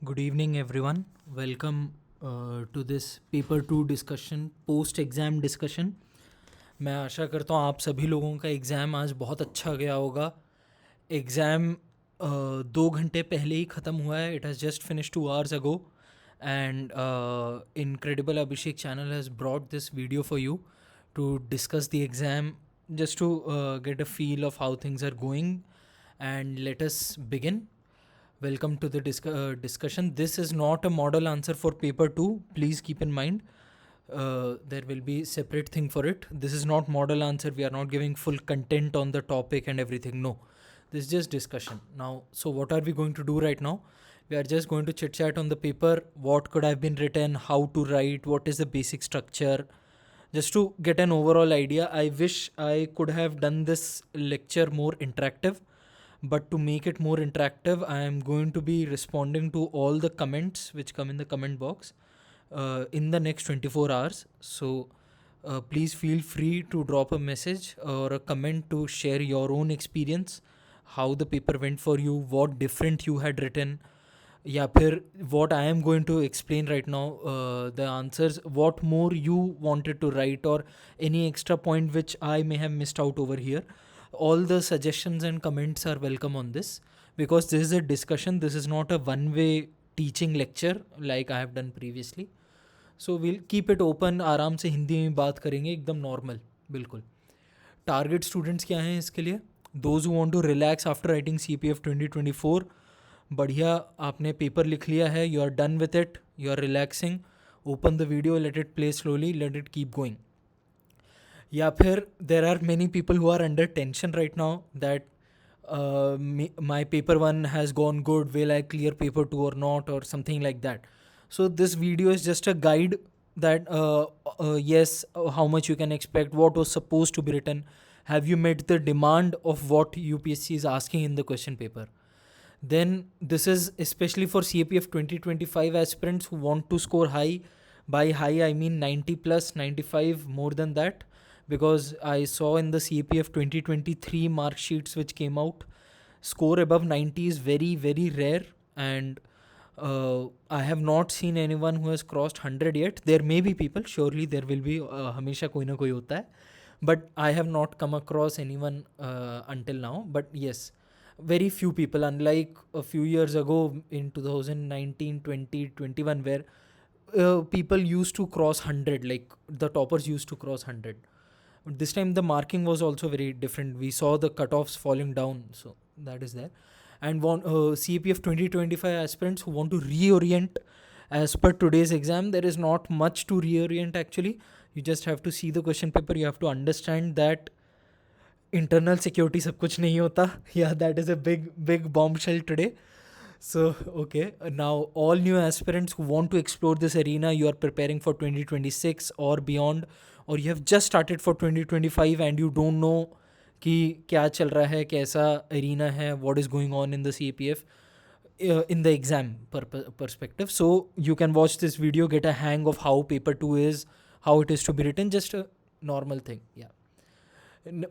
Good evening, everyone. Welcome to this paper 2 discussion, post exam discussion. मैं आशा करता हूँ आप सभी लोगों का एग्ज़ाम आज बहुत अच्छा गया होगा. एग्ज़ाम 2 घंटे पहले ही ख़त्म हुआ है. It has just finish 2 hours ago. And Incredible Abhishek channel has brought this video for you to discuss the exam, just to get a feel of how things are going. And let us begin. Welcome to the discussion. This is not a model answer for paper 2. Please keep in mind there will be separate thing for it. This is not model answer. We are not giving full content on the topic and everything. No, this is just discussion. Now, so what are we going to do right now? We are just going to chit chat on the paper. What could have been written? How to write? What is the basic structure? Just to get an overall idea. I wish I could have done this lecture more interactive, but to make it more interactive, I am going to be responding to all the comments which come in the comment box in the next 24 hours. So please feel free to drop a message or a comment to share your own experience, how the paper went for you, what different you had written, या फिर what I am going to explain right now, the answers, what more you wanted to write, or any extra point which I may have missed out over here. All the suggestions and comments are welcome on this, because this is a discussion. This is not a one-way teaching lecture like I have done previously. So we'll keep it open. आराम से हिंदी में बात करेंगे, एकदम normal. बिल्कुल. Target students क्या हैं इसके लिए? Those who want to relax after writing CPF 2024. बढ़िया, आपने पेपर लिख लिया है, you are done with it, you are relaxing. Open the video, let it play slowly, let it keep going. या फिर there are many people who are under tension right now that my paper 1 has gone good, will I clear paper 2 or not, or something like that. So this video is just a guide that yes, how much you can expect, what was supposed to be written, have you met the demand of what UPSC is asking in the question paper. Then this is especially for CAPF 2025 aspirants who want to score high. By high I mean 90 plus, 95, more than that, because I saw in the CAPF 2023 mark sheets which came out, score above 90 is very very rare. And I have not seen anyone who has crossed 100 yet. There may be people, surely there will be, हमेशा कोई ना कोई होता है, but I have not come across anyone until now. But yes, very few people, unlike a few years ago in 2019, 20, 21, where people used to cross 100, like the toppers used to cross 100. This time the marking was also very different. We saw the cutoffs falling down, so that is there. And CAPF 2025 aspirants who want to reorient as per today's exam, there is not much to reorient actually. You just have to see the question paper. You have to understand that internal security सब कुछ नहीं होता. Yeah, that is a big bombshell today. So okay, now all new aspirants who want to explore this arena, you are preparing for 2026 or beyond, or you have just started for 2025 and you don't know कि क्या चल रहा है, कैसा arena है, what is going on in the CAPF in the exam perspective. So you can watch this video, get a hang of how paper 2 is, how it is to be written, just a normal thing. Yeah.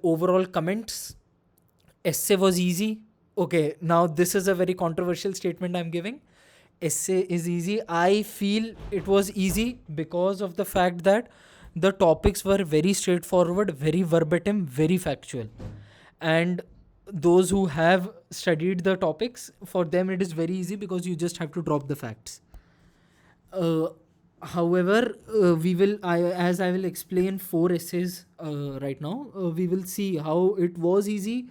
Overall comments, essay was easy. Okay, now this is a very controversial statement I'm giving. Essay is easy. I feel it was easy because of the fact that the topics were very straightforward, very verbatim, very factual. And those who have studied the topics, for them it is very easy because you just have to drop the facts. However, as I will explain 4 essays right now, we will see how it was easy,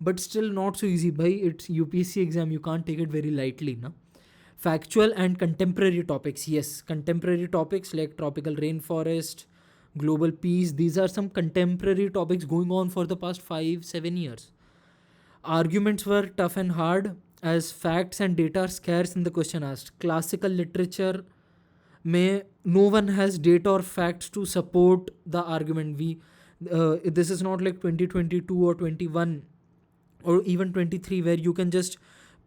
but still not so easy. Bhai, it's UPSC exam, you can't take it very lightly, na? Factual and contemporary topics. Yes, contemporary topics like tropical rainforest, global peace, these are some contemporary topics going on for the past 5-7 years. Arguments were tough and hard, as facts and data are scarce in the question asked. Classical literature may no one has data or facts to support the argument. This is not like 2022 or 21 or even 23, where you can just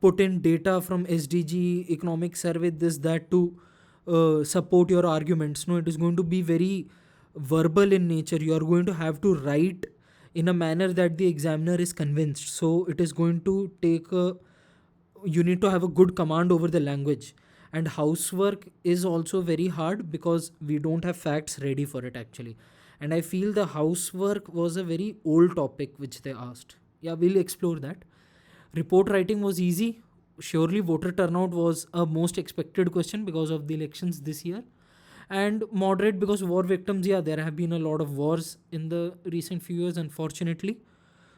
put in data from SDG, economic survey, this that, to support your arguments. No, it is going to be very verbal in nature. You are going to have to write in a manner that the examiner is convinced. So it is going to take you need to have a good command over the language. and housework is also very hard because we don't have facts ready for it actually. And I feel the housework was a very old topic which they asked. Yeah, we'll explore that. Report writing was easy. Surely voter turnout was a most expected question because of the elections this year. And moderate because war victims, yeah, there have been a lot of wars in the recent few years, unfortunately.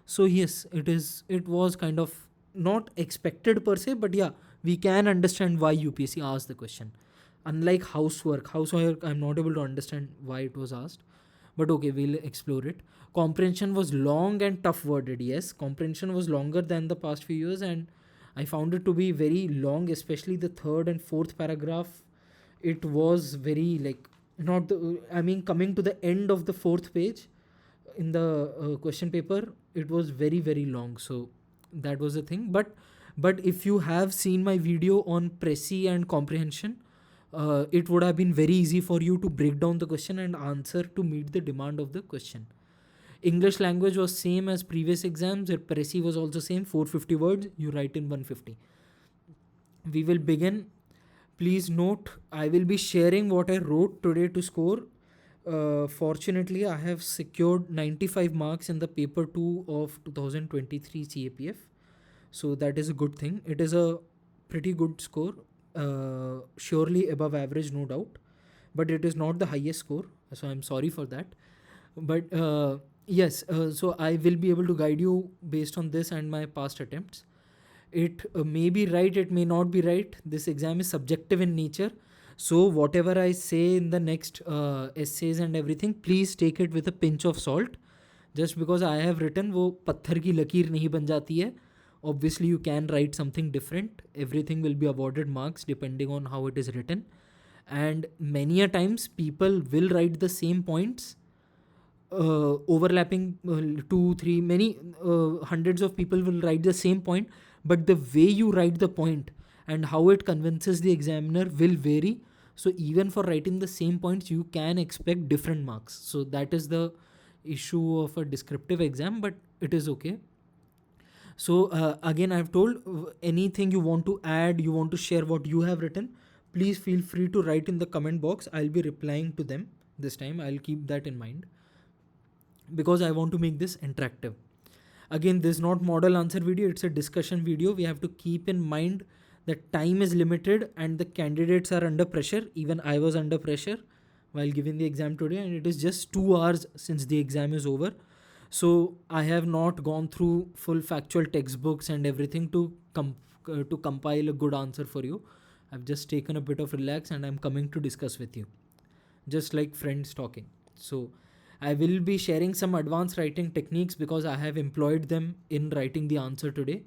So yes, it was kind of not expected per se, but yeah, we can understand why UPSC asked the question. Unlike housework I'm not able to understand why it was asked, but okay, we'll explore it. Comprehension was long and tough worded. Yes, comprehension was longer than the past few years, and I found it to be very long, especially the third and fourth paragraph. It was very like, not the, I mean, coming to the end of the fourth page in the question paper, it was very very long. So that was the thing. But if you have seen my video on Prezi and comprehension, it would have been very easy for you to break down the question and answer to meet the demand of the question. English language was same as previous exams. Prezi was also same, 450 words, you write in 150. We will begin. Please note, I will be sharing what I wrote today to score. Fortunately, I have secured 95 marks in the paper 2 of 2023 CAPF. So that is a good thing. It is a pretty good score. Surely above average, no doubt. But it is not the highest score. So I'm sorry for that. But yes, so I will be able to guide you based on this and my past attempts. It may be right, it may not be right. This exam is subjective in nature. So whatever I say in the next essays and everything, please take it with a pinch of salt. Just because I have written, वो पत्थर की लकीर नहीं बन जाती है. Obviously, you can write something different. Everything will be awarded marks depending on how it is written. And many a times, people will write the same points, overlapping 2, 3, many hundreds of people will write the same point, but the way you write the point and how it convinces the examiner will vary. So even for writing the same points, you can expect different marks. So that is the issue of a descriptive exam, but it is okay. So again, I've told, anything you want to add, you want to share what you have written, please feel free to write in the comment box. I'll be replying to them this time. I'll keep that in mind because I want to make this interactive. Again, this is not model answer video, it's a discussion video. We have to keep in mind that time is limited and the candidates are under pressure. Even I was under pressure while giving the exam today, and it is just 2 hours since the exam is over. So I have not gone through full factual textbooks and everything to compile a good answer for you. I've just taken a bit of relax and I'm coming to discuss with you, just like friends talking. So I will be sharing some advanced writing techniques because I have employed them in writing the answer today,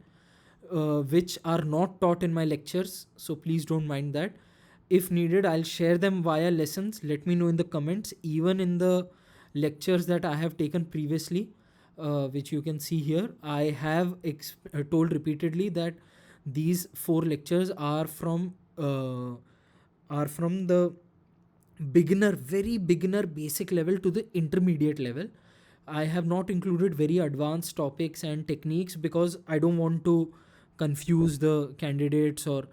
which are not taught in my lectures. So please don't mind that. If needed, I'll share them via lessons. Let me know in the comments. Even in the lectures that I have taken previously, which you can see here, I have told repeatedly that these 4 lectures are from the very beginner basic level to the intermediate level. I have not included very advanced topics and techniques because I don't want to confuse the candidates. Or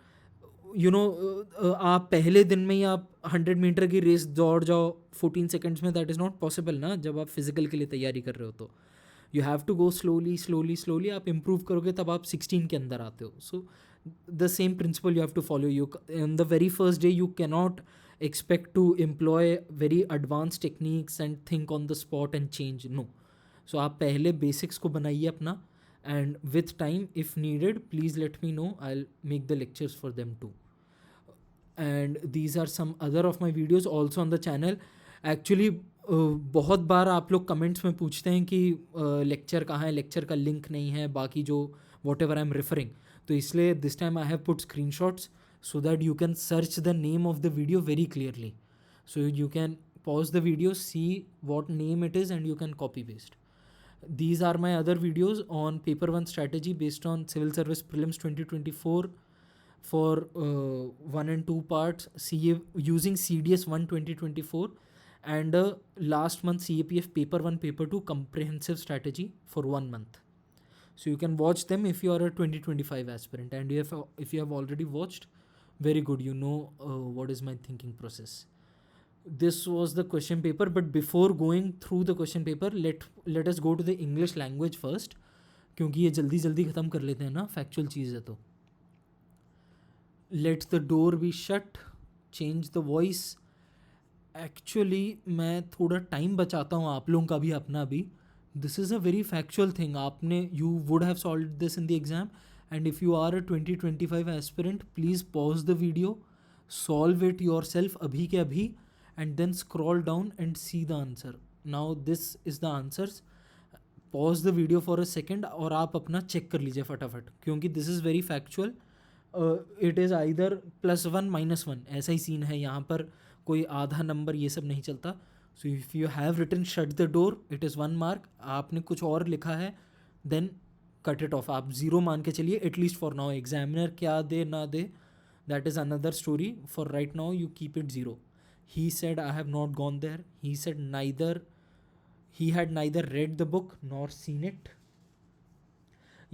आप पहले दिन में ही आप 100 metre की race दौड़ जाओ 14 seconds में, that is not possible ना. जब आप फिजिकल के लिए तैयारी कर रहे हो तो you have to go slowly. आप इम्प्रूव करोगे तब आप 16 के अंदर आते हो. So the same principle you have to follow. You in the very first day you cannot expect to employ very advanced techniques and think on the spot and change. No. So आप पहले basics को बनाइए अपना, and with time if needed please let me know. I'll make the lectures for them too. And these are some other of my videos also on the channel. Actually बहुत बार आप लोग comments में पूछते हैं कि लेक्चर कहाँ है, lecture का लिंक नहीं है, बाकी जो what ever I am referring. तो इसलिए this time I have put screenshots so that you can search the name of the video very clearly. So you can pause the video, see what name it is, and you can copy paste. These are my other videos on paper 1 strategy based on civil service prelims 2024 for 1 and 2 parts, CA using CDS 1 2024, and last month CAPF paper 1 paper 2 comprehensive strategy for 1 month. So you can watch them if you are a 2025 aspirant, and if you have already watched, Very good, you know what is my thinking process. This was the question paper, but before going through the question paper, let us go to the English language first, क्योंकि ये जल्दी जल्दी ख़त्म कर लेते हैं ना, factual चीज़ है तो. Let the door be shut, change the voice. Actually मैं थोड़ा टाइम बचाता हूँ आप लोगों का भी, अपना भी. This is a very factual thing. आपने you would have solve this in the exam, and if you are a 2025 aspirant, please pause the video, solve it yourself अभी के अभी, and then scroll down and see the answer. Now this is the answers. Pause the video for a second और आप अपना check कर लीजिए फटाफट, क्योंकि this is very factual. It is either +1 -1, ऐसा ही सीन है यहाँ पर. कोई आधा नंबर ये सब नहीं चलता. So if you have written shut the door, it is 1 mark. आपने कुछ और लिखा है, देन कट इट ऑफ. आप 0 मान के चलिए, एटलीस्ट फॉर नाउ. एग्जामिनर क्या दे ना दे, that is another story. For right now you keep it 0. He said I have not gone there. He said neither, he had neither read the book nor seen it.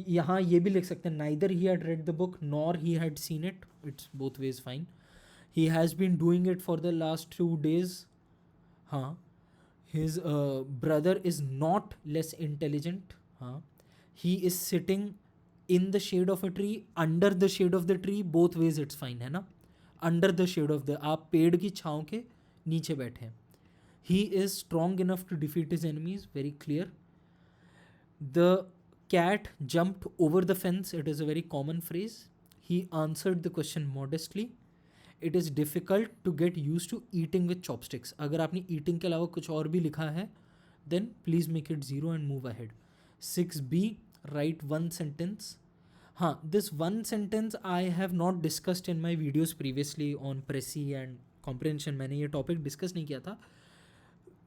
यहाँ ये भी लिख सकते हैं, neither he had read the book nor he had seen it. It's both ways fine. He has been doing it for the last 2 days. हाँ. His brother is not less intelligent. हाँ. He is sitting in the shade of a tree, under the shade of the tree. Both ways it's fine है ना. Under the shade of the, आप पेड़ की छाँव के नीचे बैठे हैं. He is strong enough to defeat his enemies. Very clear. The cat jumped over the fence. It is a very common phrase. He answered the question modestly. It is difficult to get used to eating with chopsticks. अगर आपने eating के अलावा कुछ और भी लिखा है, then please make it 0 and move ahead. 6B, write one sentence. हाँ, this one sentence I have not discussed in my videos previously on Prezi and comprehension. मैंने ये topic discuss नहीं किया था.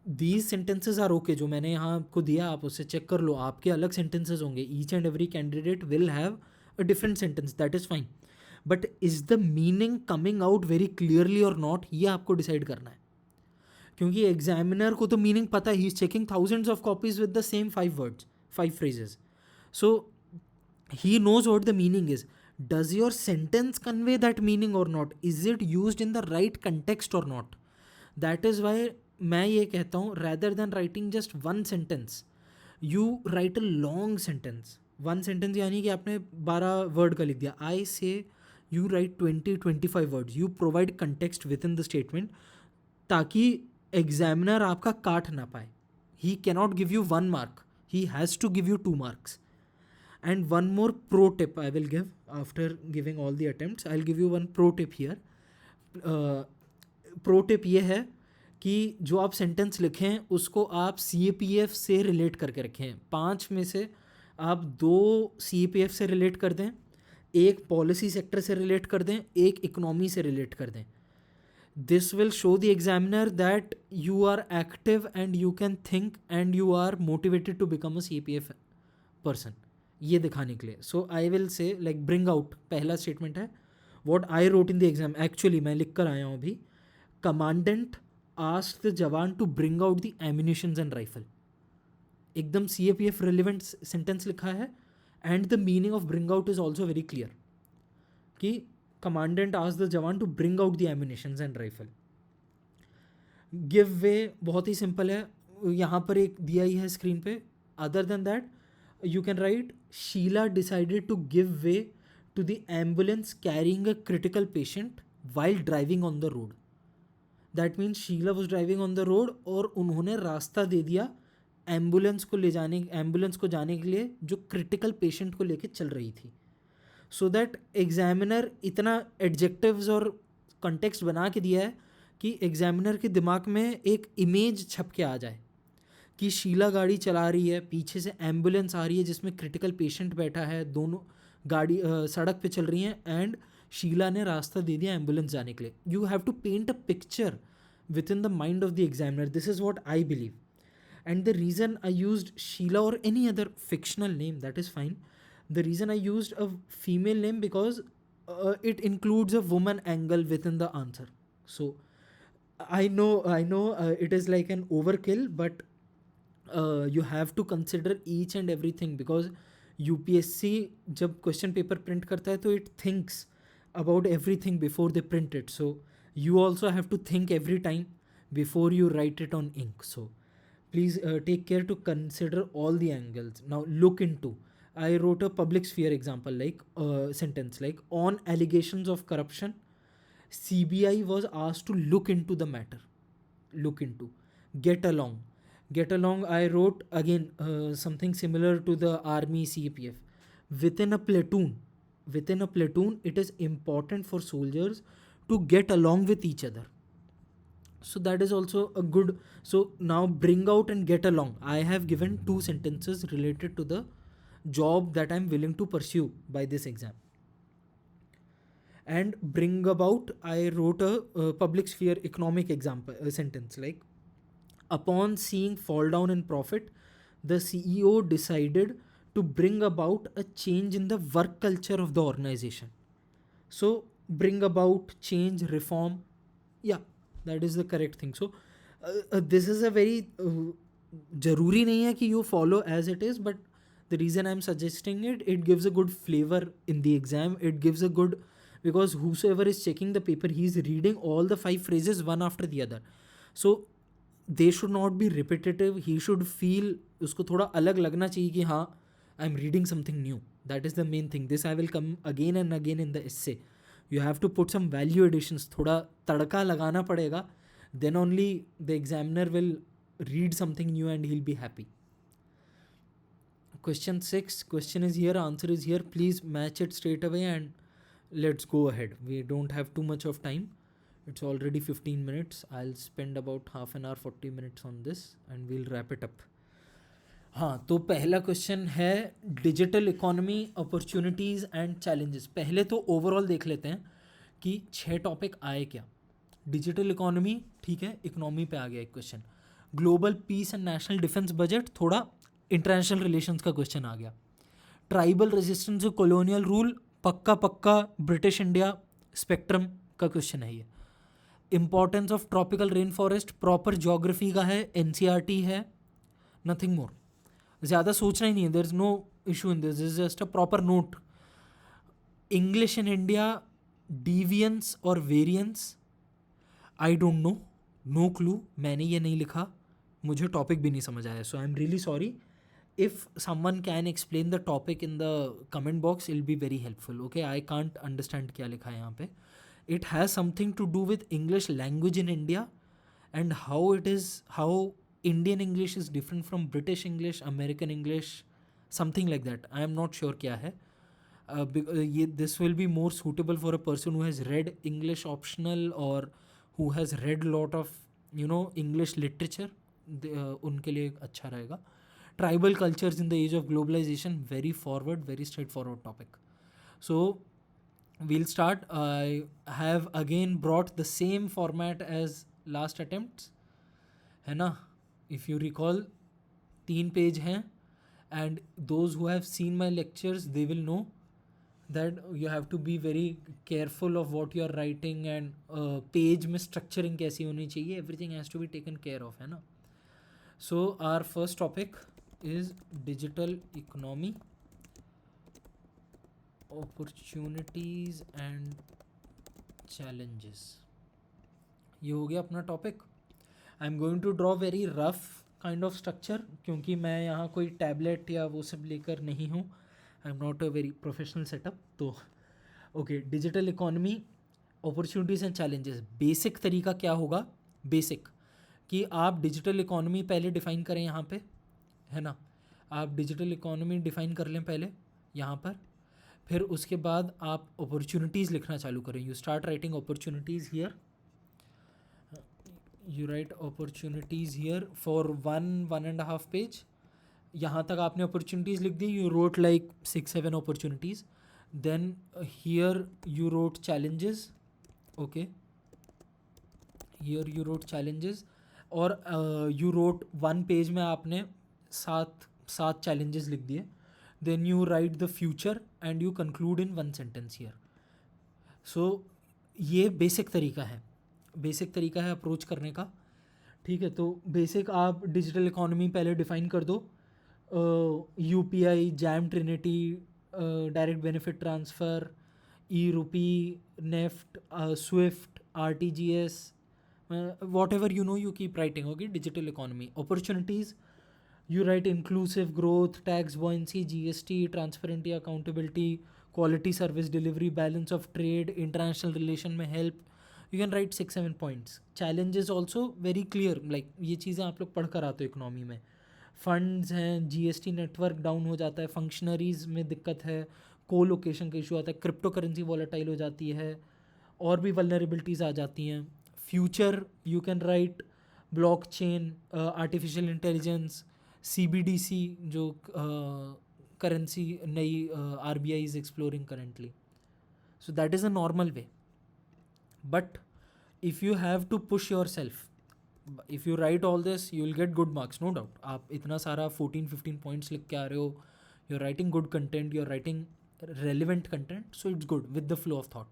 These sentences are okay. जो मैंने यहाँ आपको दिया, आप उससे चेक कर लो. आपके अलग सेंटेंसेज होंगे. Each and every candidate will have a different sentence, that is fine. But is the meaning coming out very clearly और नॉट, ये आपको डिसाइड करना है. क्योंकि एग्जामिनर को तो मीनिंग पता है. He is checking thousands of copies with the same 5 words, 5 phrases. So he knows what the meaning is. Does your sentence convey that meaning or not? Is it used in the right context or not? That is why मैं ये कहता हूँ, rather than writing just one sentence, you write a long sentence. One sentence यानी कि आपने 12 word का लिख दिया. I say you write 20-25 words. You provide context within the statement, ताकि एग्जामिनर आपका काट ना पाए. He cannot give you 1 mark. He has to give you 2 marks. And one more pro tip I will give after giving all the attempts. I'll give you one pro tip here. Pro tip ये है कि जो आप sentence लिखें उसको आप CAPF से relate करके रखें. 5 में से आप 2 CAPF से रिलेट कर दें, एक पॉलिसी सेक्टर से रिलेट कर दें, एक इकोनॉमी से रिलेट कर दें. This will show the examiner that you are active and you can think and you are motivated to become a CAPF person, ये दिखाने के लिए. So I will say like bring out. पहला statement है what I wrote in the exam. Actually मैं लिख कर आया हूँ अभी. कमांडेंट आस्क्ड द जवान to bring out the ammunitions and rifle. एकदम CAPF रिलेवेंट सेंटेंस लिखा है, and the meaning of bring out is also very clear कि कमांडेंट आस्क्ड द जवान to bring out the ammunitions and rifle. Give way बहुत ही simple है, यहाँ पर एक दिया ही है स्क्रीन पे. Other than that you can write Sheila decided to give way to the ambulance carrying a critical patient while driving on the road. That means Sheila was driving on the road और उन्होंने रास्ता दे दिया ambulance को जाने के लिए जो critical patient को लेके चल रही थी. सो दैट एग्जामिनर इतना एडजेक्टिव्स और कंटेक्स्ट बना के दिया है कि एग्जामिनर के दिमाग में एक इमेज छप के आ जाए कि शीला गाड़ी चला रही है, पीछे से एम्बुलेंस आ रही है जिसमें क्रिटिकल पेशेंट बैठा है, दोनों गाड़ी सड़क पे चल रही हैं, एंड शीला ने रास्ता दे दिया एम्बुलेंस जाने के लिए. You have to paint a picture within the mind of the examiner. This is what I believe. And the reason I used Sheela और any other fictional name, that is fine. The reason I used a female name because it includes a woman angle within the answer. So I know it is like an overkill, but you have to consider each and everything because UPSC जब question paper print करता है तो it thinks about everything before they print it. So you also have to think every time before you write it on ink. So please take care to consider all the angles. Now look into. I wrote a public sphere example, like sentence like, on allegations of corruption, CBI was asked to look into the matter. Look into. Get along. Get along. I wrote again something similar to the army CPF. Within a platoon, it is important for soldiers to get along with each other. So that is also a good. So now bring out and get along. I have given 2 sentences related to the job that I'm willing to pursue by this exam. And bring about, I wrote a public sphere economic example sentence like, upon seeing fall down in profit, the CEO decided to bring about a change in the work culture of the organization. So bring about, change, reform. Yeah, that is the correct thing. So this is a very jaruri nahi hai ki you follow as it is, but the reason I'm suggesting it, it gives a good flavor in the exam. It gives a good, because whosoever is checking the paper, he's reading all the 5 phrases one after the other. So they should not be repetitive. He should feel, उसको थोड़ा अलग लगना चाहिए कि हाँ, I'm reading something new. That is the main thing. This I will come again and again in the essay. You have to put some value additions. थोड़ा तड़का लगाना पड़ेगा. Then only the examiner will read something new and he'll be happy. Question 6. Question is here. Answer is here. Please match it straight away and let's go ahead. We don't have too much of time. It's already 15 minutes. I'll spend about half an hour, 40 minutes on this and we'll wrap it up. हाँ, तो पहला question है digital economy opportunities and challenges. पहले तो overall देख लेते हैं कि 6 टॉपिक आए क्या. डिजिटल इकोनॉमी, ठीक है, इकोनॉमी पे आ गया एक question. Global peace and national defence budget, थोड़ा इंटरनेशनल रिलेशंस का क्वेश्चन आ गया. Tribal resistance to colonial rule, पक्का ब्रिटिश इंडिया स्पेक्ट्रम का क्वेश्चन है ये. Importance of tropical rain forest, proper geography का है, NCERT है, नथिंग मोर. ज़्यादा सोचना ही नहीं है. There is no issue in this. Is just a proper note. English in India, deviance और variance, I don't know, no clue. मैंने ये नहीं लिखा, मुझे टॉपिक भी नहीं समझ आया. So I am really sorry. If someone can explain the topic in the comment box, I'll be very helpful. Okay, I can't understand क्या लिखा है यहाँ पे. It has something to do with English language in India and how Indian English is different from British English, American English, something like that. I am not sure क्या है. This will be more suitable for a person who has read English optional or who has read lot of English literature. उनके लिए अच्छा रहेगा. Tribal cultures in the age of globalization, very forward, very straightforward topic. So we'll start. I have again brought the same format as last attempts, है ना. If you recall, 3 page हैं, and those who have seen my lectures, they will know that you have to be very careful of what you are writing and page में structuring कैसी होनी चाहिए. Everything has to be taken care of, है ना. So our first topic is digital economy, opportunities and challenges. ये हो गया अपना topic. I am going to draw very rough kind of structure, क्योंकि मैं यहाँ कोई टैबलेट या वो सब लेकर नहीं हूँ. I am not a very professional setup. तो okay, digital economy, opportunities and challenges. Basic तरीका क्या होगा, बेसिक, कि आप डिजिटल इकोनॉमी पहले डिफ़ाइन करें यहाँ पे, है ना. आप डिजिटल इकोनॉमी डिफ़ाइन कर लें पहले यहाँ पर. फिर उसके बाद आप अपॉर्चुनिटीज़ लिखना चालू करें. You start writing opportunities here. You write opportunities here for 1.5 page. यहाँ तक आपने अपॉर्चुनिटीज़ लिख दी. You wrote like 6-7 opportunities. Then here you wrote challenges. Okay, here you wrote challenges. और यू रोट 1 पेज में आपने 7 चैलेंजेस लिख दिए. Then you write the future and you conclude in 1 sentence here. So ये basic तरीका है approach करने का. ठीक है, तो बेसिक आप डिजिटल इकोनॉमी पहले डिफ़ाइन कर दो. UPI, jam Trinity, direct benefit transfer, e-rupee, NEFT, SWIFT, RTGS, whatever you know, you keep writing. Okay, digital economy. Opportunities, you write inclusive growth, tax buoyancy, GST, transparency, accountability, quality service delivery, balance of trade, international relation में help. You can write 6-7 points. Challenges also very clear, like ये चीज़ें आप लोग पढ़ कर आते हो economy में. फंड्स हैं, जीएसटी नेटवर्क डाउन हो जाता है, फंक्शनरीज में दिक्कत है, को लोकेशन का इशू आता है, क्रिप्टो करेंसी वॉलेटाइल हो जाती है, और भी वल्नरेबिलिटीज़ आ जाती हैं. Future you can write blockchain, artificial intelligence, CBDC जो करेंसी नई RBI is exploring currently. So that is a normal way. But if you have to push yourself, if you write all this you will get good marks, no doubt. आप इतना सारा 14-15 points लिख के आ रहे हो, you are writing good content, you are writing relevant content, so it's good with the flow of thought.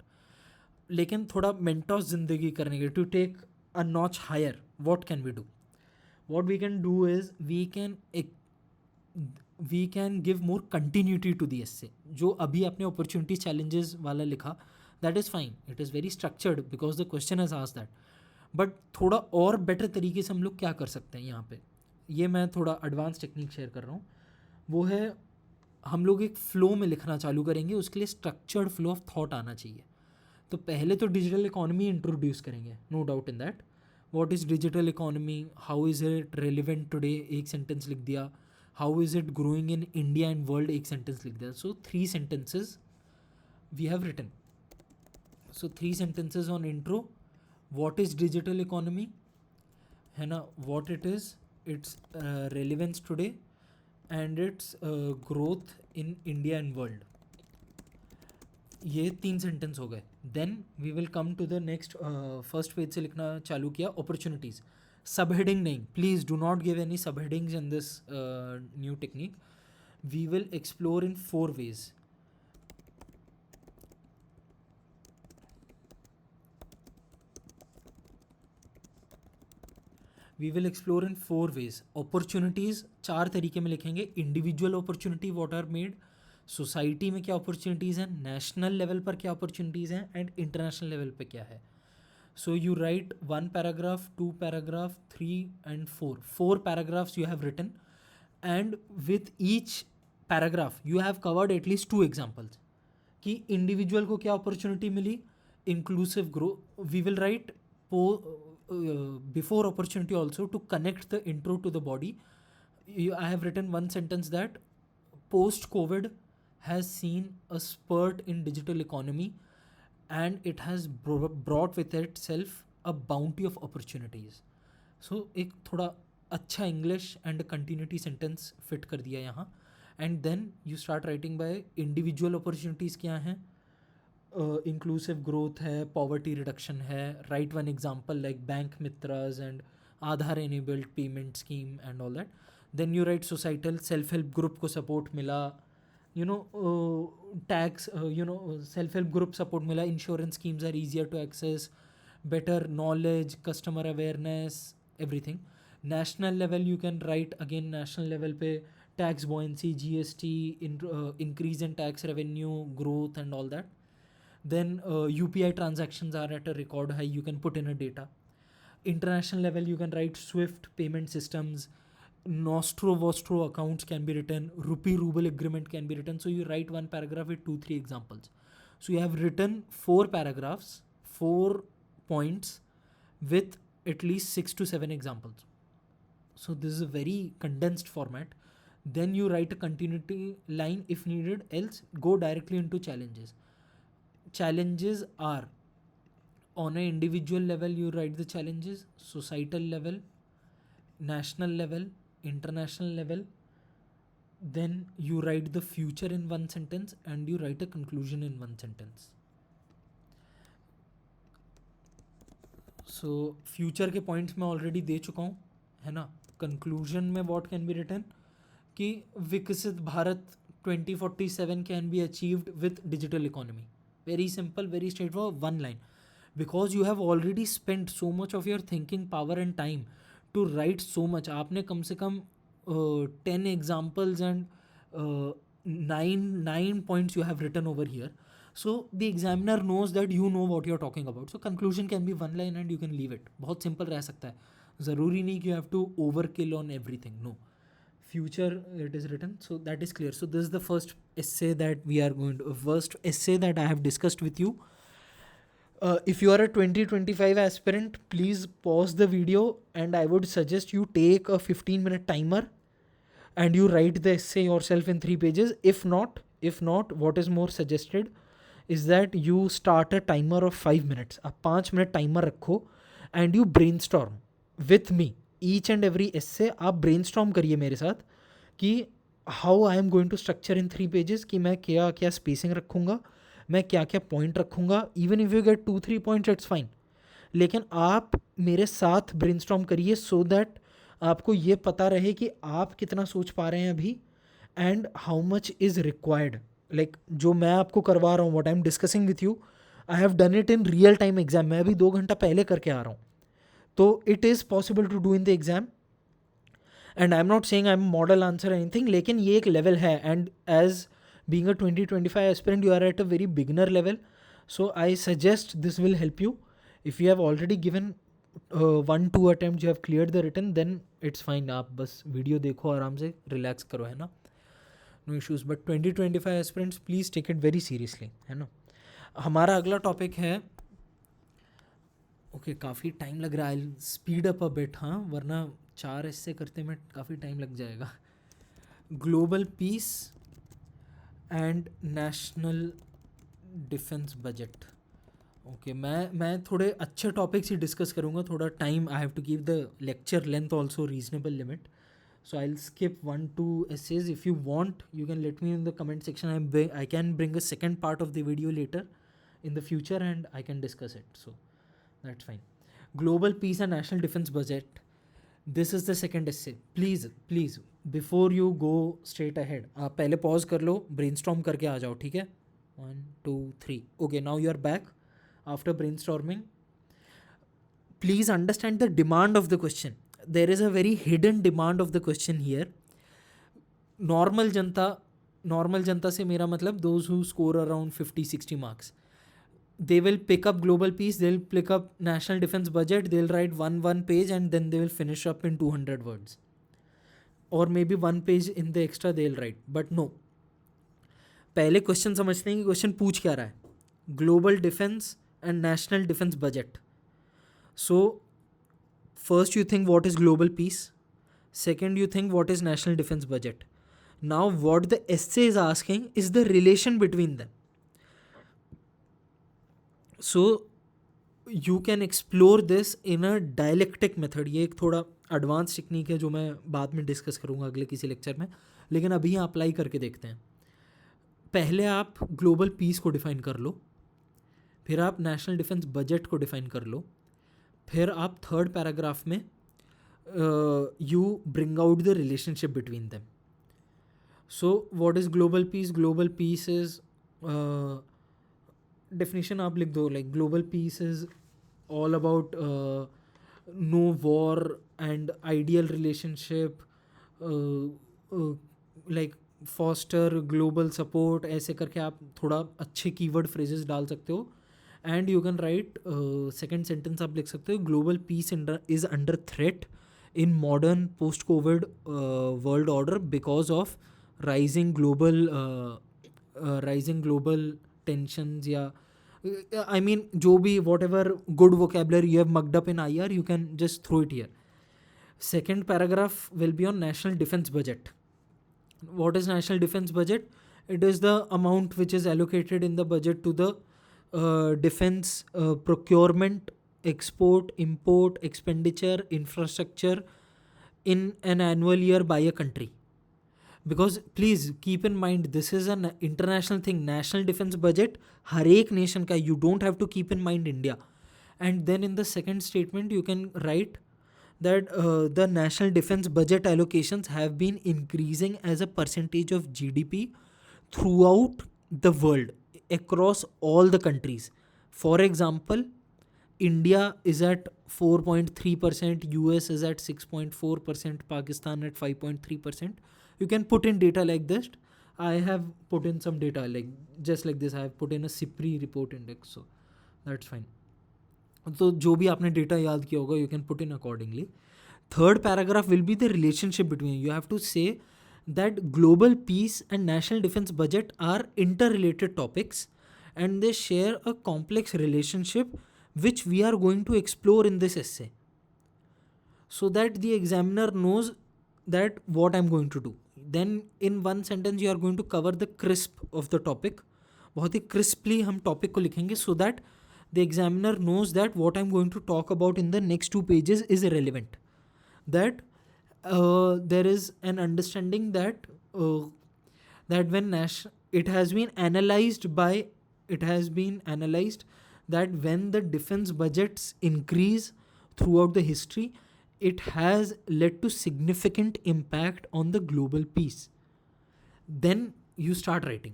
लेकिन थोड़ा मेंटोस ज़िंदगी करने के, to take a notch higher, what can we do? What we can do is we can give more continuity to the essay. जो अभी आपने opportunity challenges वाला लिखा, that is fine, it is very structured because the question has asked that. But थोड़ा और better तरीके से हम लोग क्या कर सकते हैं यहाँ पे, ये मैं थोड़ा एडवांस टेक्निक शेयर कर रहा हूँ. वो है, हम लोग एक फ़्लो में लिखना चालू करेंगे, उसके लिए स्ट्रक्चर्ड फ्लो ऑफ थॉट आना चाहिए. तो पहले तो डिजिटल इकोनॉमी इंट्रोड्यूस करेंगे, no doubt in that. What is digital economy, how is it relevant today, एक सेंटेंस लिख दिया. How is it growing in India and world, एक सेंटेंस लिख दिया. So 3 sentences we have written. So 3 sentences on intro. What is digital economy, है ना, what it is, its relevance today and its growth in India and world. ये 3 sentence हो गए. Then we will come to the next. First page से लिखना चालू किया, opportunities. Sub heading नहीं, please do not give any sub headings in this new technique. We will explore in 4 ways. We will explore in 4 ways. Opportunities 4 तरीके में लिखेंगे. Individual opportunity, what are made, society में क्या opportunities हैं, national level पर क्या opportunities हैं, and international level पे क्या है. So you right 1 paragraph, 2 paragraph, 3 and 4. 4 paragraphs you have written, and with each paragraph you have covered at least 2 examples. कि इंडिविजुअल को क्या अपॉर्चुनिटी मिली, inclusive grow. We will write before opportunity also to connect the intro to the body. I have written 1 sentence that post COVID has seen a spurt in digital economy and it has brought with itself a bounty of opportunities. So एक थोड़ा अच्छा English and continuity sentence fit कर दिया यहाँ. And then you start writing by individual opportunities क्या हैं, inclusive growth है, poverty reduction है. राइट 1 एग्जाम्पल लाइक बैंक मित्राज and Aadhaar enabled payment scheme and all that. Then you write societal, self help group को support मिला, you know, tax, self help group support mila, insurance schemes are easier to access, better knowledge, customer awareness, everything. National level you can write again, national level pe tax buoyancy, GST, increase in tax revenue, growth and all that. Then UPI transactions are at a record high, you can put in a data. International level you can write SWIFT payment systems, Nostro Vostro accounts can be written, rupee ruble agreement can be written. So you write 1 paragraph with 2-3 examples. So you have written 4 paragraphs, 4 points with at least 6 to 7 examples. So this is a very condensed format. Then you write a continuity line if needed, else go directly into challenges. Challenges are on an individual level, you write the challenges, societal level, national level, international level. Then you write the future in 1 sentence and you write a conclusion in 1 sentence. So future के points मैं already दे चुका हूँ, है ना. conclusion में what can be written कि विकसित Bharat 2047 can be achieved with digital economy. Very simple, very straightforward, 1 line. Because you have already spent so much of your thinking power and time to write so much. आपने कम से कम 10 examples and 9 points you have written over here. So the examiner knows that you know what you're talking about. So conclusion can be one line and you can leave it. बहुत simple रह सकता है, ज़रूरी नहीं कि you have to overkill on everything. No, future it is written, so that is clear. So this is the first essay that we are going to, first essay that I have discussed with you. If you are a 2025 aspirant, please pause the video and I would suggest you take a 15-minute timer and you write the essay yourself in 3 pages. If not, what is more suggested is that you start a timer of 5 minutes. आप 5 minute timer रखो and you brainstorm with me each and every essay. आप brainstorm करिए मेरे साथ कि how I am going to structure in 3 pages, कि मैं क्या क्या spacing रखूँगा, मैं क्या क्या point रखूँगा. Even if you get 2-3 points, it's fine. लेकिन आप मेरे साथ brainstorm करिए so that आपको ये पता रहे कि आप कितना सोच पा रहे हैं अभी and how much is required. Like जो मैं आपको करवा रहा हूँ, what I am discussing with you, I have done it in real time exam. मैं अभी 2 घंटा पहले करके आ रहा हूँ. तो it is possible to do in the exam and I am not saying I am model answer anything, लेकिन ये एक लेवल है. And as being a 2025 aspirant you are at a very beginner level. So I suggest this will help you. If you have already given 1-2 attempt, you have cleared the written, then it's fine. आप बस video देखो, आराम से relax करो, है ना, no issues. But 2025 aspirants please take it very seriously, है ना. हमारा अगला टॉपिक है, ओके काफ़ी टाइम लग रहा है, स्पीड अप अ बिट, हाँ, वरना 4 ऐसे करते में काफ़ी टाइम लग जाएगा. Global peace and national defence budget. Okay मैं थोड़े अच्छे टॉपिक्स ही डिस्कस करूँगा. थोड़ा time, I have to give the lecture length also reasonable limit. So I'll skip 1-2 essays. If you want, you can let me in the comment section. I can bring a second part of the video later in the future and I can discuss it. So that's fine. Global peace and national defense budget. This is the second essay. Please, before you go straight ahead, आप पहले pause कर लो, brainstorm करके आ जाओ, ठीक है? 1, 2, 3. Okay, now you are back after brainstorming. Please understand the demand of the question. There is a very hidden demand of the question here. Normal जनता से मेरा मतलब those who score around 50-60 marks, they will pick up global peace, they'll pick up national defense budget, they'll write one page and then they will finish up in 200 words, or maybe 1 page in the extra they'll write. But no, पहले question समझते हैं कि question पूछ क्या रहा है. Global defence and national defence budget. So first you think what is global peace, second you think what is national defense budget. Now what the essay is asking is the relation between them. So you can explore this in a dialectic method. ये एक थोड़ा advance technique है जो मैं बाद में discuss करूँगा अगले किसी लेक्चर में, लेकिन अभी यहाँ अप्लाई करके देखते हैं. पहले आप ग्लोबल पीस को डिफाइन कर लो, फिर आप नेशनल डिफेंस बजट को डिफाइन कर लो, फिर आप थर्ड पैराग्राफ में you bring out the relationship between them. So what is global peace? Global peace is, definition आप लिख दो, like global peace is all about no war and ideal relationship, like foster global support. ऐसे करके आप थोड़ा अच्छे keyword phrases डाल सकते हो. And you can write second sentence आप लिख सकते हो, global peace is under threat in modern post covid world order because of rising global tensions, या आई मीन जो भी what good vocabulary you have mugged up in IR, you can just throw it here. Second paragraph will be on national defence budget. What is national defense budget? It is the amount which is allocated in the budget to the defense procurement, export, import, expenditure, infrastructure in an annual year by a country. Because please keep in mind, this is an international thing. National defense budget हर एक nation का, you don't have to keep in mind India. And then in the second statement you can write that the national defense budget allocations have been increasing as a percentage of GDP throughout the world, across all the countries. For example, India is at 4.3%, US is at 6.4%, Pakistan at 5.3%. You can put in data like this. I have put in some data, like just like this I have put in a CIPRI report index, so that's fine. तो जो भी आपने data याद किया होगा, you can put in accordingly. Third paragraph will be the relationship between. You have to say that global peace and national defense budget are interrelated topics and they share a complex relationship which we are going to explore in this essay, so that the examiner knows that what I'm going to do. Then in one sentence you are going to cover the crisp of the topic. बहुत ही crisply हम topic को लिखेंगे so that the examiner knows that what I'm going to talk about in the next 2 pages is relevant. That there is an understanding that that when it has been analyzed that when the defense budgets increase throughout the history, it has led to significant impact on the global peace. Then you start writing.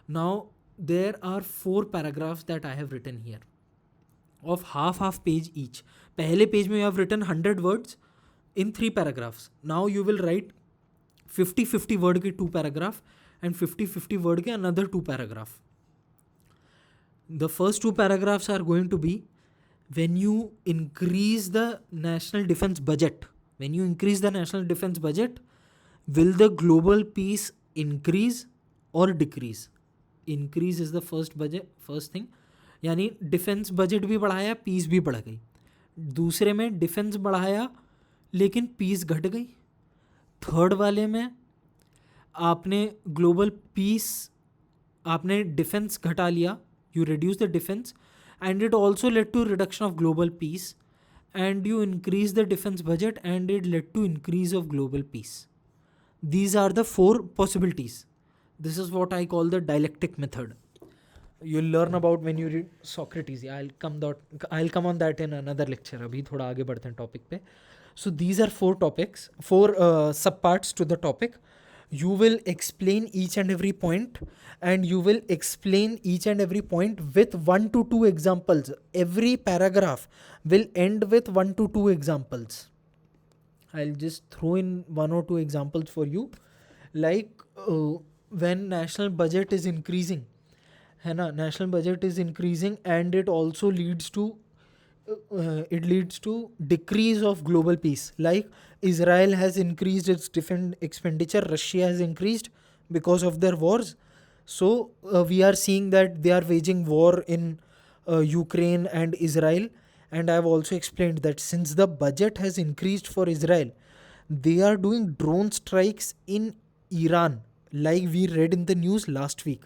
Now there are 4 paragraphs that I have written here of half page each. पहले page में you have written 100 words in 3 paragraphs. Now you will write 50 word के 2 paragraph and 50 word के another 2 paragraph. The first 2 paragraphs are going to be when you increase the national defense budget. When you increase the national defense budget, will the global peace increase or decrease? Increase is the first thing. यानी defence budget भी बढ़ाया, piece भी बढ़ गई. दूसरे में defence बढ़ाया लेकिन पीस घट गई. थर्ड वाले में आपने ग्लोबल पीस, आपने डिफेंस घटा लिया, you reduce the defense and it also led to reduction of global peace, and you increase the defense budget and it led to increase of global peace. These are the 4 possibilities. This is what I call the dialectic method. You'll learn about when you read Socrates. I'll come on that in another lecture. अभी थोड़ा आगे बढ़ते हैं topic पे. So these are 4 topics, 4 subparts to the topic. You will explain each and every point, and you will explain each and every point with 1 to 2 examples. Every paragraph will end with 1 to 2 examples. I'll just throw in 1 or 2 examples for you. Like when national budget is increasing, है ना, national budget is increasing and it also leads to decrease of global peace. Like Israel has increased its defense expenditure, Russia has increased because of their wars. So we are seeing that they are waging war in Ukraine and Israel. And I have also explained that since the budget has increased for Israel, they are doing drone strikes in Iran, like we read in the news last week,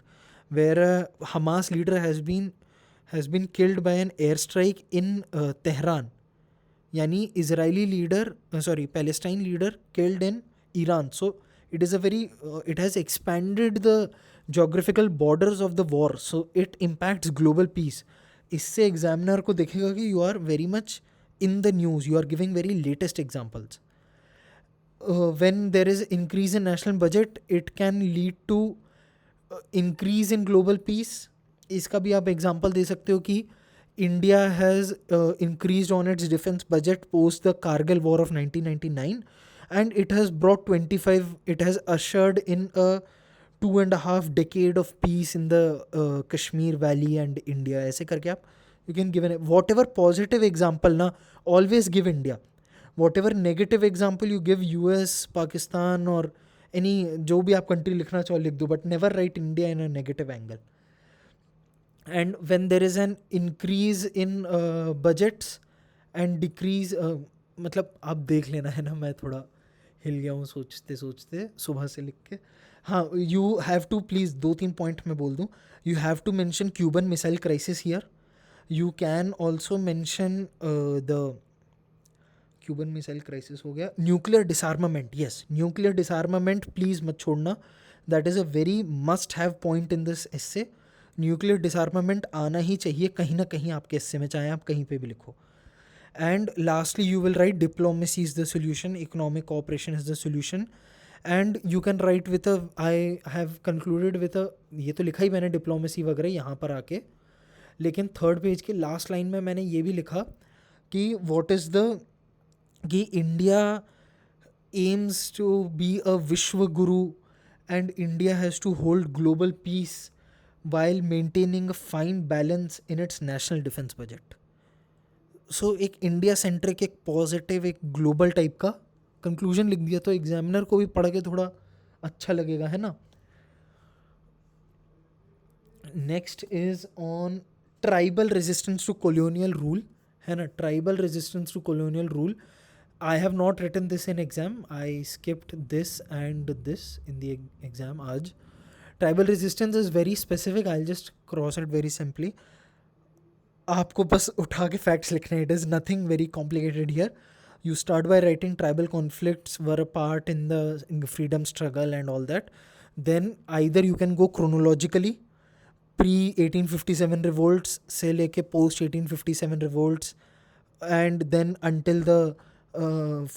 where a Hamas leader has been killed by an airstrike in Tehran. Yani Palestine leader killed in Iran. So it is it has expanded the geographical borders of the war. So it impacts global peace. इससे examiner को देखेगा कि you are very much in the news. You are giving very latest examples. When there is increase in national budget, it can lead to increase in global peace. इसका भी आप example दे सकते हो कि India has increased on it's defence budget post the Kargil war of 1999 and it has brought 25, it has ushered in a 2.5 decade of peace in the Kashmir Valley and India. ऐसे करके आप you can give whatever positive example ना, always give India. Whatever negative example you give US, Pakistan or any जो भी आप country लिखना चाहो लिख दो, but never write India in a negative angle. And when there is an increase in budgets and decrease, मतलब आप देख लेना है ना, मैं थोड़ा हिल गया हूँ सोचते सुबह से लिख के. हाँ, you have to please 2-3 point मैं बोल दूँ. You have to mention Cuban missile crisis here. You can also mention the Cuban missile crisis हो गया. Nuclear disarmament, yes, nuclear disarmament please मत छोड़ना. That is a very must have point in this essay. Nuclear disarmament आना ही चाहिए कहीं ना कहीं आपके हिस्से में, चाहे आप कहीं पे भी लिखो. And lastly you will write diplomacy is the solution, economic cooperation is the solution. And you can right with a, I have concluded with a, ये तो लिखा ही मैंने डिप्लोमेसी वगैरह यहाँ पर आके, लेकिन 3rd पेज के लास्ट लाइन में मैंने ये भी लिखा कि व्हाट इज़ द, कि India aims to be a vishwa guru and India has to hold global peace while maintaining a fine balance in its national defense budget. सो एक इंडिया सेंट्रिक, एक पॉजिटिव, एक ग्लोबल टाइप का कंक्लूजन लिख दिया तो examiner को भी पढ़ के थोड़ा अच्छा लगेगा, है ना. Next is on tribal resistance to colonial rule, है ना. Tribal resistance to colonial rule. I have not written this in exam, I skipped this and this in the exam आज. Tribal resistance is very specific, I just cross it very simply. आपको बस उठा के facts लिखने. It is nothing very complicated here. You start by writing tribal conflicts were a part in the freedom struggle and all that. Then either you can go chronologically, pre 1857 revolts से लेके post 1857 revolts, and then until the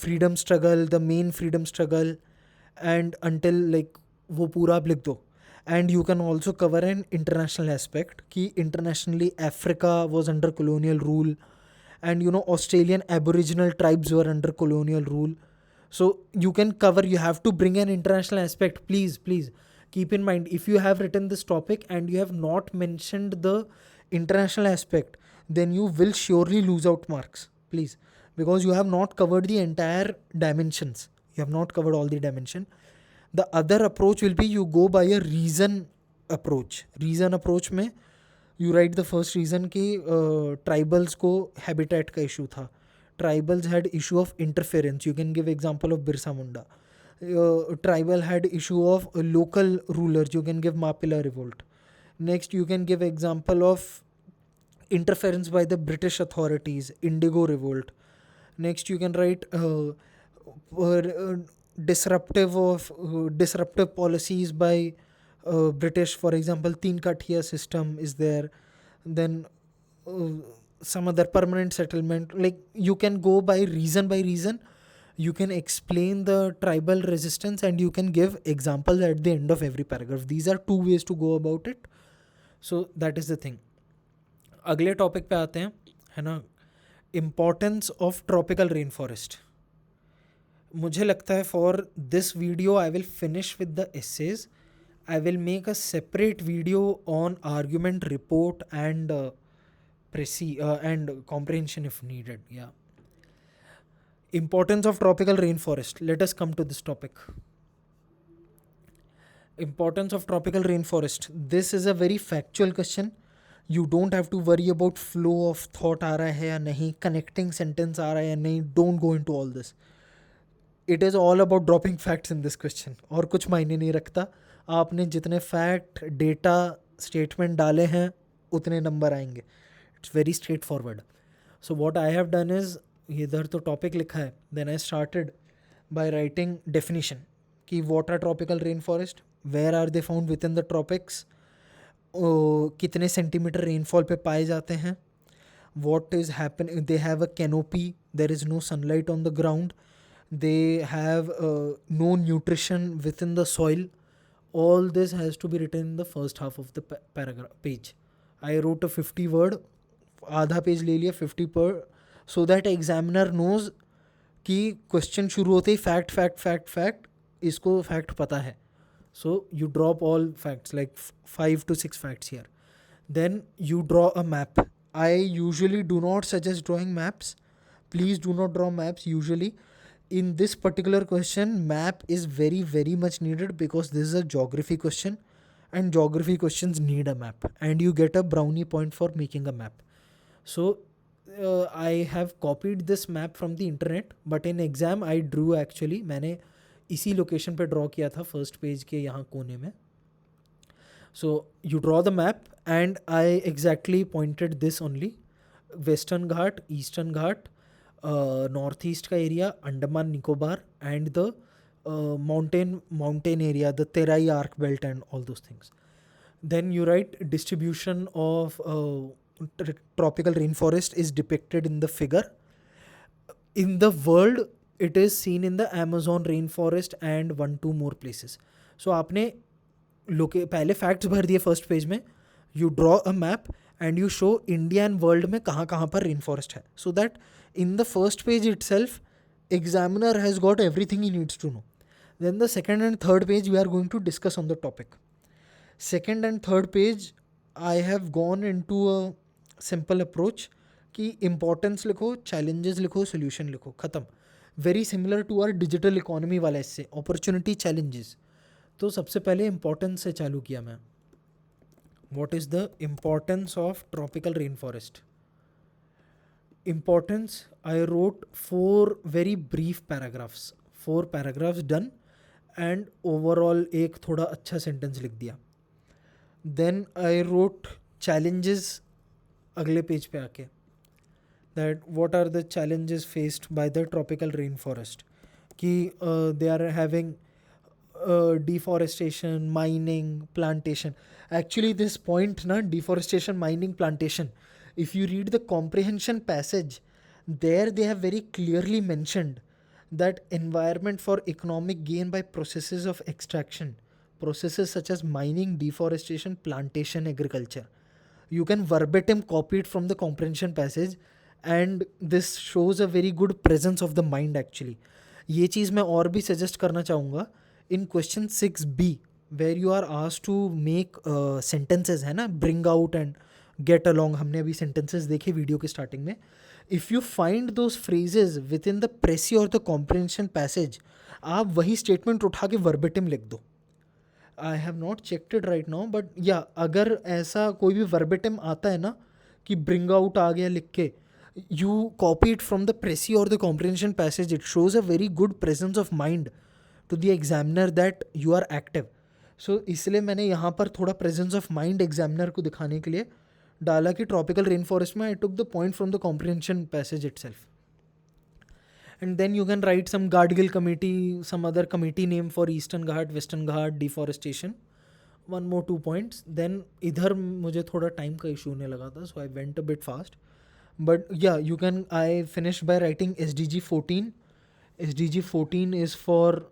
freedom struggle, the main freedom struggle, and until like वो पूरा आप लिख दो. And you can also cover an international aspect कि internationally Africa was under colonial rule, and you know Australian Aboriginal tribes were under colonial rule. So you can cover, you have to bring an international aspect. Please keep in mind, if you have written this topic and you have not mentioned the international aspect, then you will surely lose out marks, please, because you have not covered the entire dimensions. You have not covered all the dimension. The other approach will be you go by a reason approach. Reason approach में you write the first reason कि tribals को habitat का issue था. Tribals had issue of interference. You can give example of Birsa Munda. Tribal had issue of local rulers. You can give Mapila revolt. Next you can give example of interference by the British authorities, Indigo revolt. Next you can write disruptive policies by British. For example, Teen Kathia system is there. Then some other permanent settlement. Like you can go by reason. You can explain the tribal resistance and you can give examples at the end of every paragraph. These are two ways to go about it. So that is the thing. अगले topic पे आते हैं, है ना. Importance of tropical rain forest. मुझे लगता है for this video I will finish with the essays. I will make a separate video on argument, report, and and comprehension if needed. Yeah. Importance of tropical rainforest. Let us come to this topic. Importance of tropical rainforest. This is a very factual question. You don't have to worry about flow of thought आ रहा है या नहीं, connecting sentence आ रहा है या नहीं. Don't go into all this. It is all about dropping facts in this question. और कुछ मायने नहीं रखता. आपने जितने फैक्ट, डेटा, स्टेटमेंट डाले हैं उतने नंबर आएंगे. It's very straight forward. So what I have done is, इधर तो टॉपिक लिखा है, then I started by writing definition कि what are tropical rain forest, where are they found within the tropics, कितने centimetre rainfall पे पाए जाते हैं, what is happen, they have a canopy, there is no sunlight on the ground, they have no nutrition within the soil. All this has to be written in the first half of the page. I wrote a 50 word, आधा page ले लिया 50 पर, so that examiner knows कि question शुरू होते ही fact, इसको fact पता है. So you drop all facts, like 5 to 6 facts here. Then you draw a map. I usually do not suggest drawing maps. Please do not draw maps usually. In this particular question, map is very much needed because this is a geography question and geography questions need a map and you get a brownie point for making a map. So I have copied this map from the internet, but in exam I drew actually. मैंने इसी location पे draw किया था first page के यहाँ कोने में. So you draw the map and I exactly pointed this only. Western Ghat, Eastern Ghat, north east का area, Andaman Nicobar, and the mountain area, the Terai arc belt and all those things. Then you write distribution of tropical rainforest is depicted in the figure. In the world it is seen in the Amazon rainforest and 1-2 more places. So आपने पहले facts भर दिए first page में, you draw a map and you show India and world में कहाँ कहाँ पर rain forest है, so that in the first page itself examiner has got everything he needs to know. Then the second and third page we are going to discuss on the topic. Second and third page I have gone into a simple approach कि importance लिखो, challenges लिखो, solution लिखो, ख़त्म. Very similar to our digital economy वाला इससे opportunity challenges. तो सबसे पहले importance से चालू किया मैं. What is the importance of tropical rainforest? Importance, I wrote 4 very brief paragraphs. 4 paragraphs done and overall एक थोड़ा अच्छा sentence लिख दिया. Then I wrote challenges अगले पेज पे आके, that what are the challenges faced by the tropical rainforest, कि they are having deforestation, mining, plantation. Actually this point na, deforestation, mining, plantation, if you read the comprehension passage, there they have very clearly mentioned that environment for economic gain by processes of extraction, processes such as mining, deforestation, plantation, agriculture. You can verbatim copy it from the comprehension passage and this shows a very good presence of the mind actually. ये चीज़ मैं और भी suggest करना चाहूँगा in question 6b where you are asked to make sentences है ना, bring out and get along. हमने अभी sentences देखे वीडियो के स्टार्टिंग में. If you find those phrases within the précis or the comprehension passage, आप वही statement उठा के verbatim लिख दो. I have not checked it right now, but yeah, अगर ऐसा कोई भी verbatim आता है ना कि bring out आ गया लिख के, you copy it from the précis or the comprehension passage. It shows a very good presence of mind to the examiner that you are active. So इसलिए मैंने यहाँ पर थोड़ा presence of mind examiner को दिखाने के लिए डाला कि tropical rainforest में I took the point from the comprehension passage itself. And then you can write some Gadgil committee, some other committee name for Eastern Ghat, Western Ghat, deforestation. 1 more 2 points. Then इधर मुझे थोड़ा time का issue होने लगा था, so I went a bit fast. But yeah, you can, I finished by writing SDG 14. SDG 14 is for,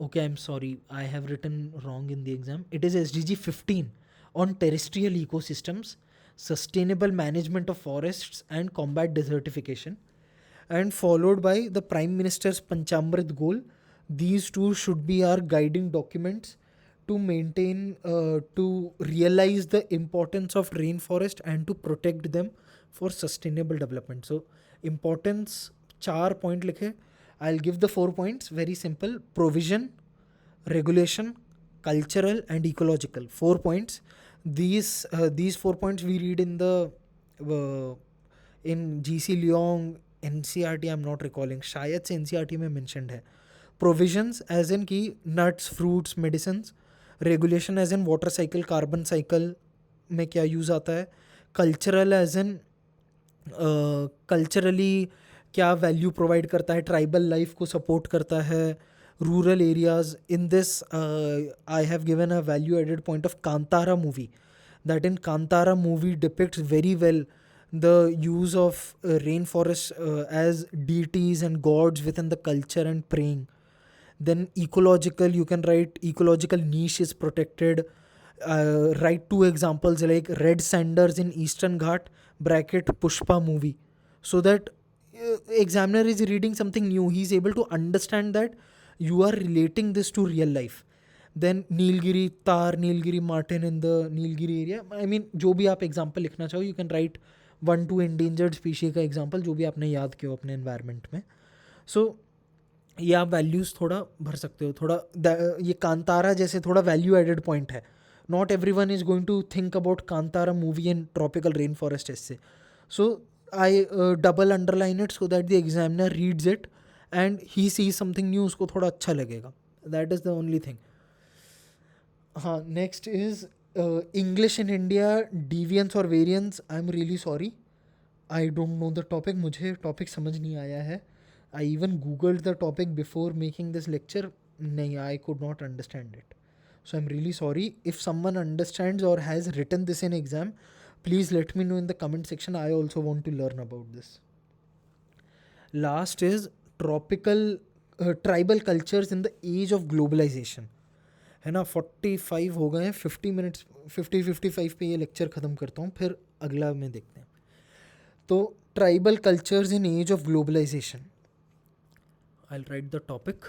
okay, I'm sorry, I have written wrong in the exam. It is SDG 15 on terrestrial ecosystems, sustainable management of forests and combat desertification, and followed by the Prime Minister's Panchamrit goal. These two should be our guiding documents to maintain, to realize the importance of rainforest and to protect them for sustainable development. So importance 4 point लिखे. I'll give the 4 points, very simple: provision, regulation, cultural and ecological. 4 points. These 4 points we read in the in GC Leong, NCRT, I'm not recalling, शायद से NCRT में mentioned है. Provisions as in की nuts, fruits, medicines. Regulation as in water cycle, carbon cycle में क्या use आता है. Cultural as in culturally क्या वैल्यू प्रोवाइड करता है, ट्राइबल लाइफ को सपोर्ट करता है, rural areas. In this I have given a value added point of Kantara movie, that in Kantara movie depicts very well the use of rainforests as deities and gods within the culture and praying. Then ecological, you can write ecological niche is protected. Write 2 examples like Red Sanders in Eastern Ghat bracket Pushpa movie, so that examiner is reading something new, he is able to understand that you are relating this to real life. Then Nilgiri Tar, Nilgiri Martin in the Nilgiri area. I mean जो भी आप example लिखना चाहो, you can write 1-2 endangered species का example जो भी आपने याद किया हो अपने environment में. So ये आप वैल्यूज़ थोड़ा भर सकते हो. थोड़ा ये कांतारा जैसे थोड़ा वैल्यू एडेड पॉइंट है. Not everyone is going to think about Kantara movie in tropical rain forest ऐसे. So I double underline it so that the examiner reads it and he sees something new, उसको थोड़ा अच्छा लगेगा. That is the only thing. हाँ, next is English in India, deviance और variance. I am really sorry, I don't know the topic. मुझे topic समझ नहीं आया है. I even googled the topic before making this lecture. नहीं, I could not understand it. So I'm really sorry. If someone understands or has written this in exam, please let me know in the comment section. I also want to learn about this. Last is tribal cultures in the age of globalization. है ना, 45 हो गए हैं. 50 minutes 50-55 पे ये lecture ख़त्म करता हूँ, फिर अगला में देखते हैं. तो tribal cultures in age of globalisation. I'll write the topic.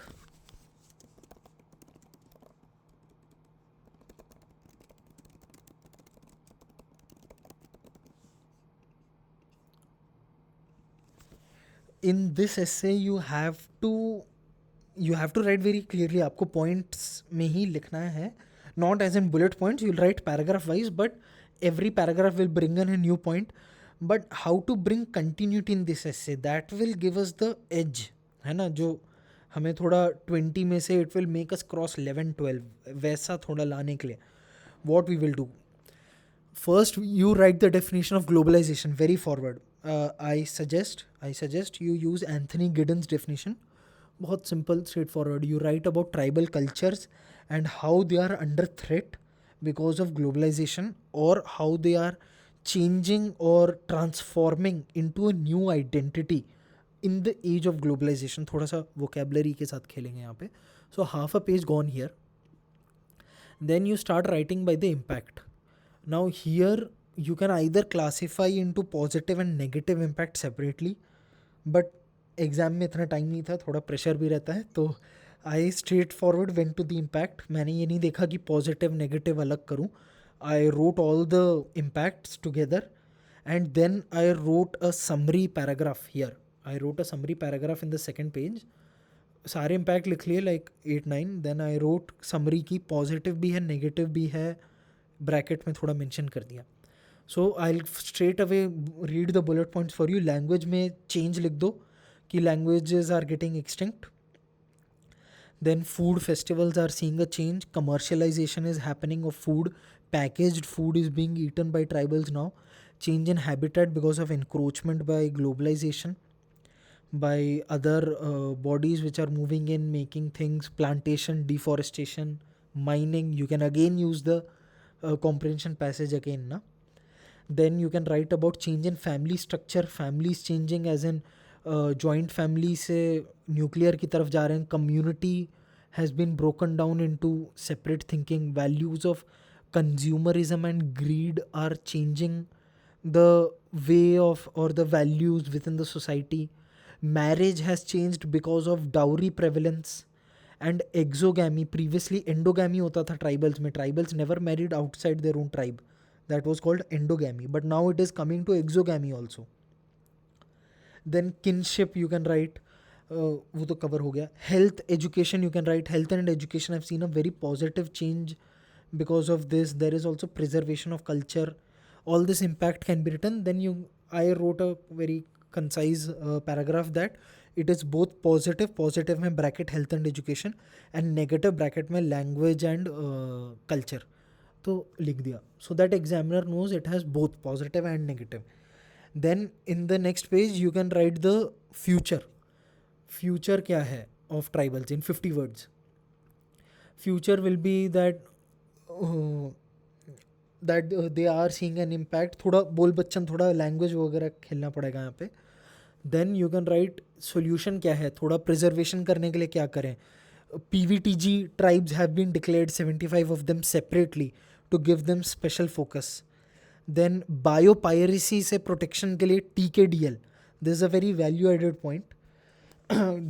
in this essay you have to write very clearly. आपको points में ही लिखना है, not as in bullet points. You'll write paragraph wise, but every paragraph will bring in a new point. But how to bring continuity in this essay, that will give us the edge, है ना, जो हमें थोड़ा 20 में से it will make us cross 11-12 वैसा थोड़ा लाने के लिए. What we will do, first you write the definition of globalization very forward. I suggest you use Anthony Giddens definition. बहुत simple, straightforward. You write about tribal cultures and how they are under threat because of globalization, or how they are changing or transforming into a new identity in the age of globalization. थोड़ा सा vocabulary के साथ खेलेंगे यहाँ पे. So half a page gone here. Then you start writing by the impact. Now here you can either classify into positive and negative impact separately, but exam में इतना time नहीं था, थोड़ा प्रेशर भी रहता है, तो I straight forward went to the impact. मैंने ये नहीं देखा कि पॉजिटिव नेगेटिव अलग करूँ. I wrote all the impacts together and then I wrote a summary paragraph here. I wrote a summary paragraph in the second page. सारे impact लिख लिए like 8-9. Then I wrote summary की positive भी है negative भी है, bracket में थोड़ा मेंशन कर दिया. So I straight away read the bullet points for you. Language में चेंज लिख दो कि languages are getting extinct. Then food festivals are seeing a change. Commercialization is happening of food. Packaged food is being eaten by tribals now. Change in habitat because of encroachment by globalization, by other bodies which are moving in, making things, plantation, deforestation, mining. You can again use the comprehension passage again, na? Then you can write about change in family structure. Families changing as in joint family से nuclear की तरफ जा रहे हैं. Community has been broken down into separate thinking. Values of consumerism and greed are changing the way of और the values within the society. Marriage has changed because of dowry prevalence and exogamy. Previously endogamy होता था tribals में. Tribals never married outside their own tribe. That was called endogamy, but now it is coming to exogamy also. Then kinship you can write, वो तो cover हो गया. Health education you can write. Health and education, I've seen a very positive change because of this. There is also preservation of culture. All this impact can be written. Then I wrote a very concise paragraph that it is both positive में bracket health and education, and negative bracket में language and culture. तो लिख दिया so that examiner knows it has both positive and negative. Then in the next page you can write the future क्या है of tribals in 50 words. Future will be that they are seeing an impact. थोड़ा बोल बच्चन, थोड़ा language वगैरह खेलना पड़ेगा यहाँ पे. Then you can write solution क्या है, थोड़ा preservation करने के लिए क्या करें. PVTG tribes have been declared, 75 of them separately, to give them special focus. Then biopiracy से प्रोटेक्शन के लिए TKDL. This is a very value added point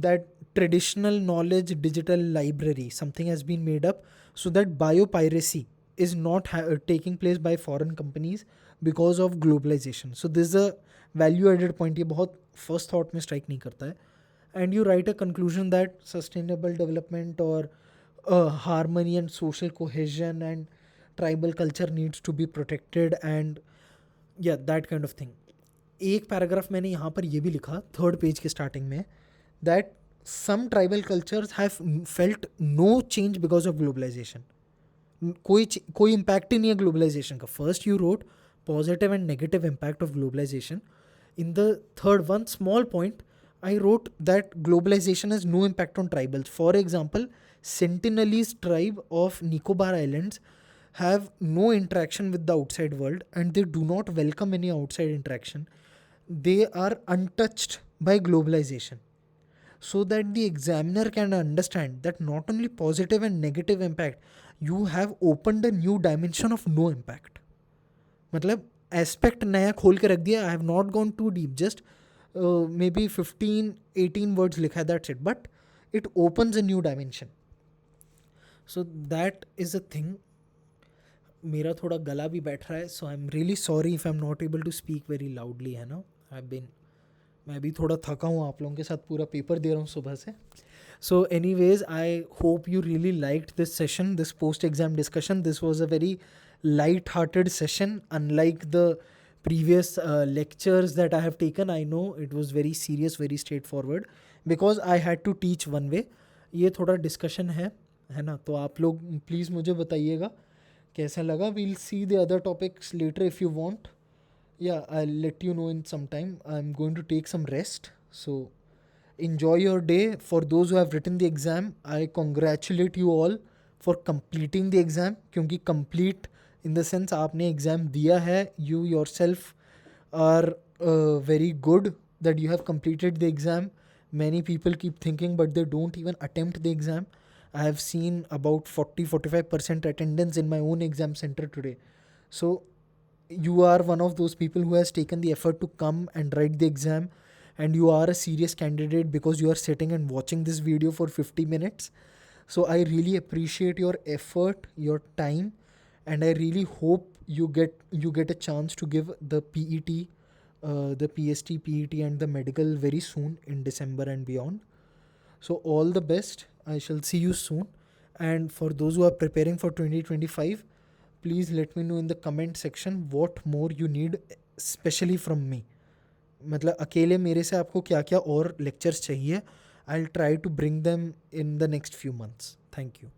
that traditional knowledge digital library, something has been made up so that biopiracy is not taking place by foreign companies because of globalization. So this is a value added point. ये बहुत first thought में strike नहीं करता है. And you write a conclusion that sustainable development or harmony and social cohesion and tribal culture needs to be protected and yeah, that kind of thing. एक paragraph मैंने यहाँ पर ये भी लिखा थर्ड पेज के स्टार्टिंग में that some tribal cultures have felt no change because of globalization. कोई impact ही नहीं है globalization का. First you wrote positive and negative impact of globalization. In the third one, small point, I wrote that globalization has no impact on tribals. For example, Sentinelese tribe of Nicobar Islands have no interaction with the outside world and they do not welcome any outside interaction. They are untouched by globalization. So that the examiner can understand that not only positive and negative impact, you have opened a new dimension of no impact. मतलब aspect नया खोल के रख दिया. I have not gone too deep, just maybe 15-18 words लिखा है, that's it, but it opens a new dimension. So that is a thing. मेरा थोड़ा गला भी बैठ रहा है, so I am really sorry if I am not able to speak very loudly, है ना. आई हैव बीन मैं भी थोड़ा थका हूँ आप लोगों के साथ पूरा पेपर दे रहा हूँ सुबह से. So anyways, I hope you really liked this session, this post-exam discussion. This was a very light-hearted session, unlike the previous lectures that I have taken. I know it was very serious, very straightforward, because I had to teach one way. ये थोड़ा discussion है ना. तो आप लोग please मुझे बताइएगा कैसा लगा. We'll see the other topics later if you want. Yeah, I'll let you know in some time. I'm going to take some rest. So enjoy your day. For those who have written the exam, I congratulate you all for completing the exam. क्योंकि complete in the sense आपने exam दिया है, you yourself are very good that you have completed the exam. Many people keep thinking but they don't even attempt the exam. I have seen about 40-45% attendance in my own exam center today. So you are one of those people who has taken the effort to come and write the exam, and you are a serious candidate because you are sitting and watching this video for 50 minutes. So I really appreciate your effort, your time, and I really hope you get a chance to give the PET, the PST, PET, and the medical very soon in December and beyond. So all the best. I shall see you soon. And for those who are preparing for 2025, please let me know in the comment section what more you need, especially from me. मतलब अकेले मेरे से आपको क्या क्या और lectures चाहिए. I will try to bring them in the next few months. Thank you.